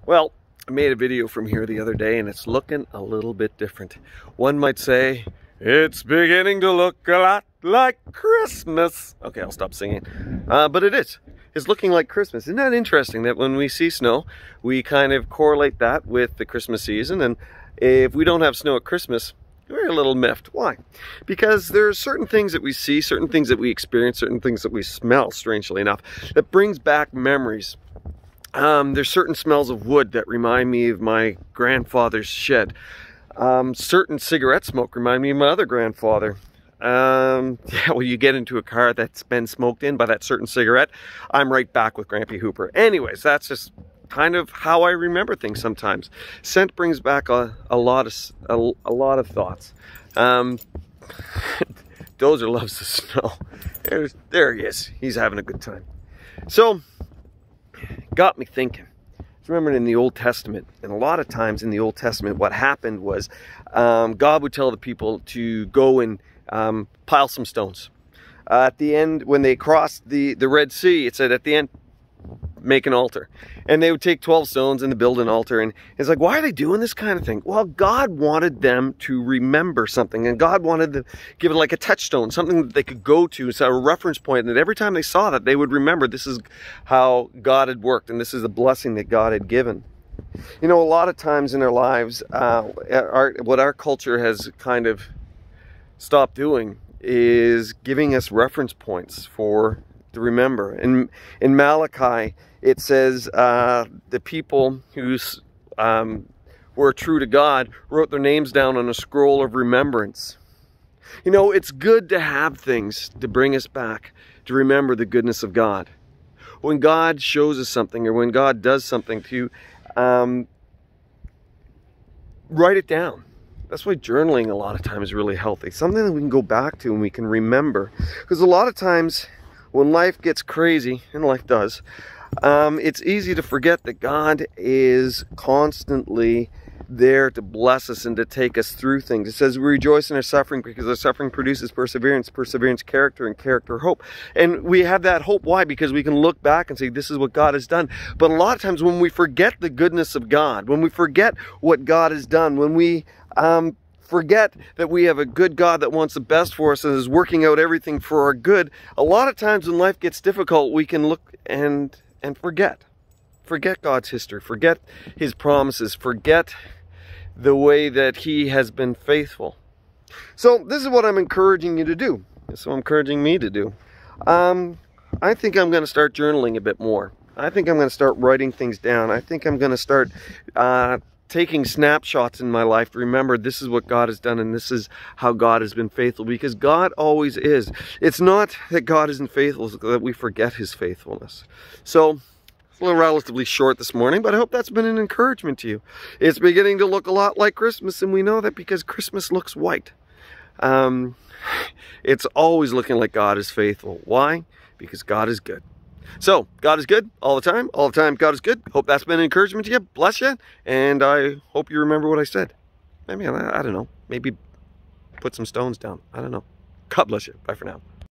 Well, I made a video from here the other day and it's looking a little bit different. One might say, it's beginning to look a lot like Christmas. Okay, I'll stop singing. But it is. It's looking like Christmas. Isn't that interesting that when we see snow, we kind of correlate that with the Christmas season? And if we don't have snow at Christmas, we're a little miffed. Why? Because there are certain things that we see, certain things that we experience, certain things that we smell, strangely enough, that brings back memories. There's certain smells of wood that remind me of my grandfather's shed. Certain cigarette smoke remind me of my other grandfather. Yeah, when you get into a car that's been smoked in by that certain cigarette, I'm right back with Grampy Hooper. Anyways, that's just kind of how I remember things sometimes. Scent brings back a lot of thoughts. Dozer loves the snow. There he is. He's having a good time. So, got me thinking. Remember in the Old Testament, and a lot of times in the Old Testament, what happened was God would tell the people to go and pile some stones. At the end, when they crossed the Red Sea, it said at the end, make an altar. And they would take 12 stones and build an altar. And it's like, why are they doing this kind of thing? Well, God wanted them to remember something. And God wanted to give it like a touchstone, something that they could go to, so a reference point, and that every time they saw that, they would remember this is how God had worked, and this is the blessing that God had given. You know, a lot of times in our lives, what our culture has kind of stopped doing is giving us reference points to remember. In Malachi, it says the people who were true to God wrote their names down on a scroll of remembrance. You know, it's good to have things to bring us back to remember the goodness of God. When God shows us something, or when God does something, to write it down. That's why journaling a lot of times is really healthy. Something that we can go back to and we can remember. Because a lot of times when life gets crazy, and life does, it's easy to forget that God is constantly there to bless us and to take us through things. It says we rejoice in our suffering because our suffering produces perseverance, perseverance character, and character hope. And we have that hope. Why? Because we can look back and say, this is what God has done. But a lot of times when we forget the goodness of God, when we forget what God has done, when we forget that we have a good God that wants the best for us and is working out everything for our good, a lot of times when life gets difficult, we can look and forget God's history, forget his promises, forget the way that he has been faithful. So this is what I'm encouraging you to do. This is what I'm encouraging me to do. I think I'm going to start journaling a bit more. I think I'm going to start writing things down. I think I'm going to start taking snapshots in my life to remember this is what God has done and this is how God has been faithful, because God always is. It's not that God isn't faithful, it's that we forget his faithfulness. So it's a little relatively short this morning, but I hope that's been an encouragement to you. It's beginning to look a lot like Christmas, and we know that because Christmas looks white. It's always looking like God is faithful. Why? Because God is good. So, God is good all the time. All the time, God is good. Hope that's been an encouragement to you. Bless you. And I hope you remember what I said. Maybe, I don't know. Maybe put some stones down. I don't know. God bless you. Bye for now.